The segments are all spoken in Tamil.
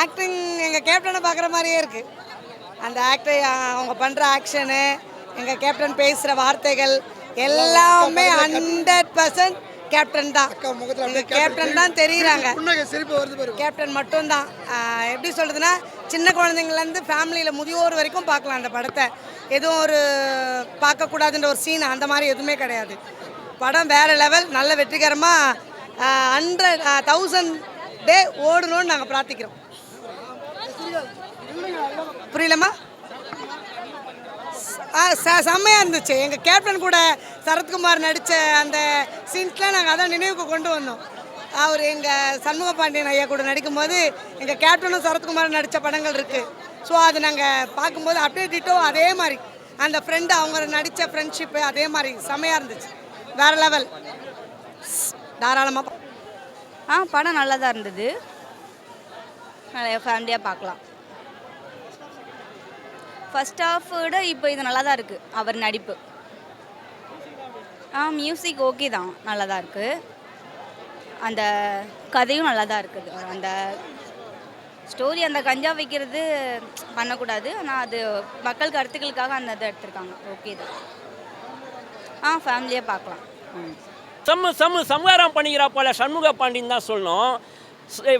ஆக்டிங் எங்கள் கேப்டனை பார்க்குற மாதிரியே இருக்குது. அந்த அவங்க பண்ணுற ஆக்ஷனு, எங்கள் கேப்டன் பேசுகிற வார்த்தைகள் எல்லாமே 100% கேப்டன் தான். கேப்டன் தான் தெரியுறாங்க. கேப்டன் மட்டும்தான். எப்படி சொல்கிறதுனா, சின்ன குழந்தைங்கள்லேருந்து ஃபேமிலியில் முதியோர் வரைக்கும் பார்க்கலாம் அந்த படத்தை. எதுவும் ஒரு பார்க்கக்கூடாதுன்ற ஒரு சீன் அந்த மாதிரி எதுவுமே கிடையாது. படம் வேறு லெவல். நல்ல வெற்றிகரமாக 1000 டே ஓடணும்னு நாங்கள் பிரார்த்திக்கிறோம். புரியலம்மா? செம்மையாக இருந்துச்சு. எங்கள் கேப்டன் கூட சரத்குமார் நடித்த அந்த சீன்ஸ்லாம் நாங்கள் அதான் நினைவுக்கு கொண்டு வந்தோம். அவர் எங்கள் சண்முக பாண்டியன் ஐயா கூட நடிக்கும்போது எங்கள் கேப்டனும் சரத்குமார் நடித்த படங்கள் இருக்குது. ஸோ அது நாங்கள் பார்க்கும்போது அப்படியே டிட்டோ அதே மாதிரி அந்த ஃப்ரெண்டு அவங்க நடித்த ஃப்ரெண்ட்ஷிப்பு அதே மாதிரி செம்மையாக இருந்துச்சு. வேறு லெவல். தாராளமாக படம் நல்லா தான் இருந்தது. நிறைய ஃபேமிலியாக பார்க்கலாம். ஃபஸ்ட் ஹாஃப் விட இப்போ இது நல்லா தான் இருக்குது அவர் நடிப்பு. மியூசிக் ஓகே தான், நல்லா தான் இருக்குது. அந்த கதையும் நல்லா தான் இருக்குது. அந்த ஸ்டோரி அந்த கஞ்சா வைக்கிறது பண்ணக்கூடாது, ஆனால் அது மக்கள் கருத்துக்களுக்காக அந்த இதை எடுத்திருக்காங்க. ஓகே தான். ஃபேமிலியாக பார்க்கலாம். சம்ஹாரம் பண்ணிக்கிறா போல சண்முக பாண்டியன் தான் சொல்லணும்.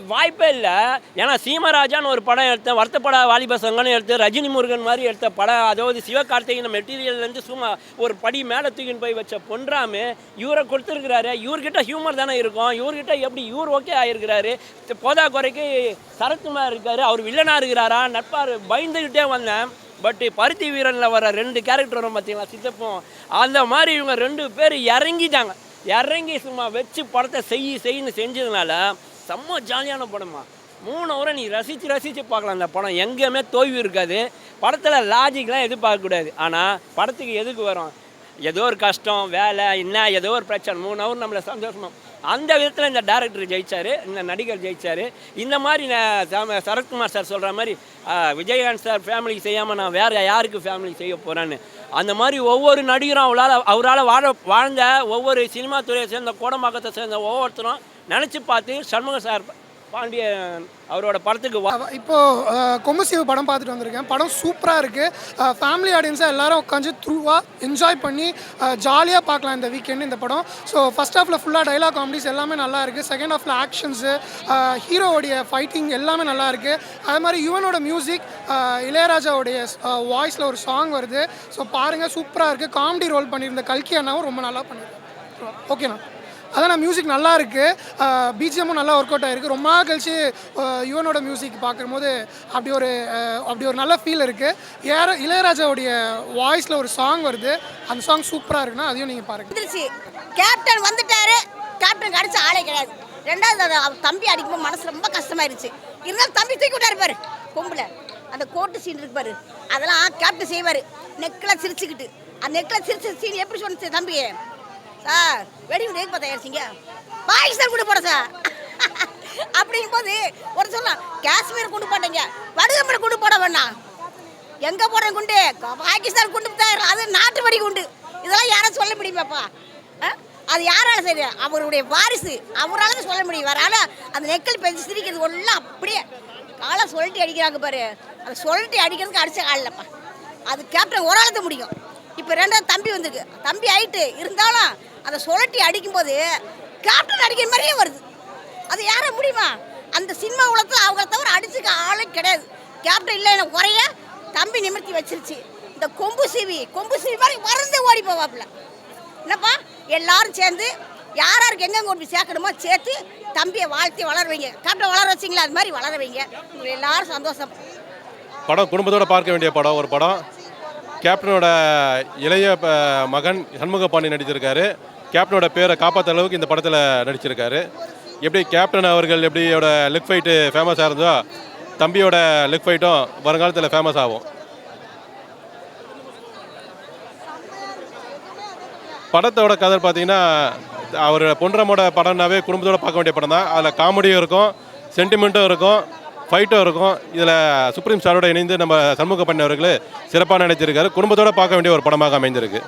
வாய்ப்பே இல்லை. ஏன்னா சீமராஜான்னு ஒரு படம் எடுத்தேன், வருத்தப்பட வாலிப சங்கன்னு எடுத்து ரஜினி முருகன் மாதிரி எடுத்த படம். அதாவது சிவகார்த்திகேயன் மெட்டீரியல்லேருந்து சும்மா ஒரு படி மேலே தூக்கின்னு போய் வச்ச பொன்றாமு இவரை கொடுத்துருக்கிறாரு. இவர்கிட்ட ஹியூமர் தானே இருக்கும். இவர்கிட்ட எப்படி இவர் ஓகே ஆகிருக்கிறாரு. போதா குறைக்கு சரத்குமார் இருக்கார், அவர் வில்லனாக இருக்கிறாரா நட்பார் பயந்துக்கிட்டே வந்தேன். பட்டு பருத்தி வீரனில் வர 2 கேரக்டர் வரும் பார்த்தீங்களா, சித்தப்போம், அந்த மாதிரி இவங்க 2 பேர் இறங்கி சும்மா வச்சு படத்தை செய்யு செஞ்சதுனால செம்ம ஜாலியான படமா. 3 ஹவரை நீ ரசித்து பார்க்கலாம். அந்த படம் எங்கேயுமே தோய்வு இருக்காது. படத்தில் லாஜிக்லாம் எதிர்பார்க்கக்கூடாது. ஆனால் படத்துக்கு எதுக்கு வரும், ஏதோ ஒரு கஷ்டம் வேலை என்ன ஏதோ ஒரு பிரச்சனை, 3 ஹவர் நம்மளை சந்தோஷமாக அந்த விதத்தில் இந்த டேரக்டர் ஜெயித்தார், இந்த நடிகர் ஜெயித்தார். இந்த மாதிரி சரத்குமார் சார் சொல்கிற மாதிரி விஜயகாந்த் சார் ஃபேமிலி செய்யாமல் நான் வேறு யாருக்கு ஃபேமிலி செய்ய போகிறேன்னு, அந்த மாதிரி ஒவ்வொரு நடிகரும் அவரால் வாழ்ந்த ஒவ்வொரு சினிமா துறையை சேர்ந்த கோடம்பாக்கத்தை சேர்ந்த ஒவ்வொருத்தரும் நினச்சி பார்த்து சண்முக சார் பாண்டியன் அவரோட படத்துக்கு இப்போது கொம்புசிவு படம் பார்த்துட்டு வந்திருக்கேன். படம் சூப்பராக இருக்குது. ஃபேமிலி ஆடியன்ஸாக எல்லோரும் உட்காந்து த்ரூவாக என்ஜாய் பண்ணி ஜாலியாக பார்க்கலாம் இந்த வீக்கெண்டு இந்த படம். ஸோ ஃபஸ்ட் ஹாஃபில் ஃபுல்லாக டைலாக் காமெடிஸ் எல்லாமே நல்லா இருக்குது. செகண்ட் ஹாஃபில் ஆக்ஷன்ஸு, ஹீரோவோடைய ஃபைட்டிங் எல்லாமே நல்லா இருக்குது. அது மாதிரி யுவனோட மியூசிக், இளையராஜாவுடைய வாய்ஸில் ஒரு சாங் வருது. ஸோ பாருங்கள், சூப்பராக இருக்குது. காமெடி ரோல் பண்ணியிருந்த கல்கி அண்ணாவும் ரொம்ப நல்லா பண்ணியிருக்கேன். ஓகேண்ணா, அதான் மியூசிக் நல்லா இருக்குது. பிஜிஎம்மும் நல்லா ஒர்க் அவுட் ஆகிருக்கு. ரொம்ப நாள் கழிச்சு யுவனோட மியூசிக் பார்க்கும்போது அப்படி ஒரு நல்ல ஃபீல் இருக்குது. இளையராஜாவுடைய வாய்ஸில் ஒரு சாங் வருது, அந்த சாங் சூப்பராக இருக்குன்னா அதையும் நீங்கள் பாருங்கள். கேப்டன் வந்துட்டாரு, கேப்டன் அடிச்ச ஆளே கிடையாது. ரெண்டாவது தம்பி அடிக்கும்போது மனசு ரொம்ப கஷ்டமாயிருச்சு. இருந்தாலும் தம்பி தூக்கி விட்டாரு பாரு, கொம்பில் அந்த கோட்டு சீன் இருக்கு பாரு, அதெல்லாம் கேப்டன் செய்வார். நெக்கில் சிரிச்சுக்கிட்டு அந்த நெக்கில் சிரிச்ச சீன் எப்படி சொன்னிச்சு தம்பி சார், வெடி விட தயாரிச்சிங்க பாகிஸ்தான் கொண்டு போட சார் அப்படிங்கும் போது ஒரு சொல்லலாம், காஷ்மீர் கொண்டு போட்டீங்க, வடுகம்பரை கொண்டு போட வேணாம், எங்கே போடுற குண்டு பாகிஸ்தான் கொண்டு தயார், அது நாட்டு வெடி குண்டு. இதெல்லாம் யாரும் சொல்ல முடியுமாப்பா? அது யாரால சரி, அவருடைய வாரிசு, அவரால் தான் சொல்ல முடியும். வரால அந்த நெக்கல் பெஞ்சு சிரிக்கிறது ஒன்றும் அப்படியே காலை சொல்லிட்டு அடிக்கிறாங்க பாரு, அதை சொல்லிட்டு அடிக்கிறதுக்கு அடிச்ச காலில்ப்பா. அது கேப்டன் ஒரு ஆளுக்கு முடியும். இப்போ 2வது தம்பி வந்திருக்கு, தம்பி ஆயிட்டு இருந்தாலும் அதை சுழட்டி அடிக்கும்போது கேப்டன் அடிக்கிற மாதிரியே வருது. அது யார முடியுமா? அந்த சினிமா உலகத்தில் அவங்கள தவிர அடிச்சுக்க ஆளே கிடையாது. கேப்டன் இல்லை எனக்கு குறைய தம்பி நிமிர்த்தி வச்சிருச்சு. இந்த கொம்பு சீவி மாதிரி மறந்து ஓடி போவாப்புல. என்னப்பா எல்லாரும் சேர்ந்து யாருக்கு எங்கெங்க கொண்டு சேர்க்கணுமோ சேர்த்து தம்பியை வாழ்த்தி வளர வைங்க. கேப்டன் வளர வச்சிங்களா, அது மாதிரி வளர வைங்க. எல்லாரும் சந்தோஷம். படம் குடும்பத்தோடு பார்க்க வேண்டிய படம். ஒரு படம் கேப்டனோட இளைய மகன் சண்முக பாண்டியன் நடிச்சிருக்காரு. கேப்டனோட பேரை காப்பாற்ற அளவுக்கு இந்த படத்தில் நடிச்சிருக்காரு. எப்படி கேப்டன் அவர்கள் எப்படியோட லெக் ஃபைட்டு ஃபேமஸாக இருந்தோ, தம்பியோட லெக் ஃபைட்டும் வருங்காலத்தில் ஃபேமஸ் ஆகும். படத்தோட கதை பார்த்தீங்கன்னா, அவர் பொன்ராமோட படம்னாவே குடும்பத்தோடு பார்க்க வேண்டிய படம் தான். அதில் காமெடியும் இருக்கும், சென்டிமெண்ட்டும் இருக்கும், ஃபைட்டும் இருக்கும். இதில் சுப்ரீம் ஸ்டாரோட இணைந்து நம்ம சண்முக பாண்டியன் அவர்கள் சிறப்பாக நடிச்சிருக்காரு. குடும்பத்தோடு பார்க்க வேண்டிய ஒரு படமாக அமைந்திருக்கு.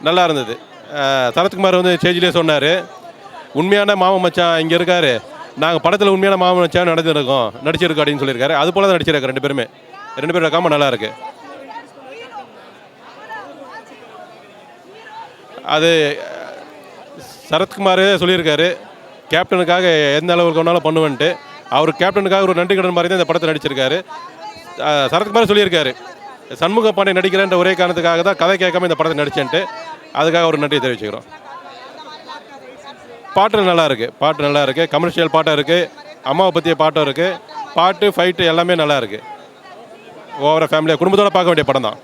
நல்லா இருந்தது. சரத்குமார் வந்து ஸ்டேஜ்லேயே சொன்னார், உண்மையான மாமன் மச்சான் இங்கே இருக்காரு, நாங்கள் படத்தில் உண்மையான மாமன் மச்சான் நடிச்சிருக்கோம் அப்படின்னு சொல்லியிருக்காரு. அது போல தான் நடிச்சிருக்காரு ரெண்டு பேரோட காம்போ நல்லா இருக்கு. அது சரத்குமார் சொல்லியிருக்காரு கேப்டனுக்காக எந்த அளவுக்கு வேணாலும் பண்ணுவேன்ட்டு. அவர் கேப்டனுக்காக ஒரு நன்றி கடன் மாதிரி தான் இந்த படத்தை நடிச்சிருக்காரு. சரத்குமார் சொல்லியிருக்காரு சண்முக பாண்டியன் நடிக்கிறேன்ற ஒரே காரணத்துக்காக தான் கதை கேட்காம இந்த படத்தை நடிச்சேன்ட்டு. அதுக்காக ஒரு நன்றி தெரிவிச்சுக்கிறோம். பாட்டு நல்லா இருக்குது, கமர்ஷியல் பாட்டும் இருக்குது, அம்மாவை பற்றிய பாட்டும் இருக்குது, பாட்டு ஃபைட்டு எல்லாமே நல்லா இருக்குது. ஓவராக ஃபேமிலியாக குடும்பத்தோடு பார்க்க வேண்டிய படம் தான்.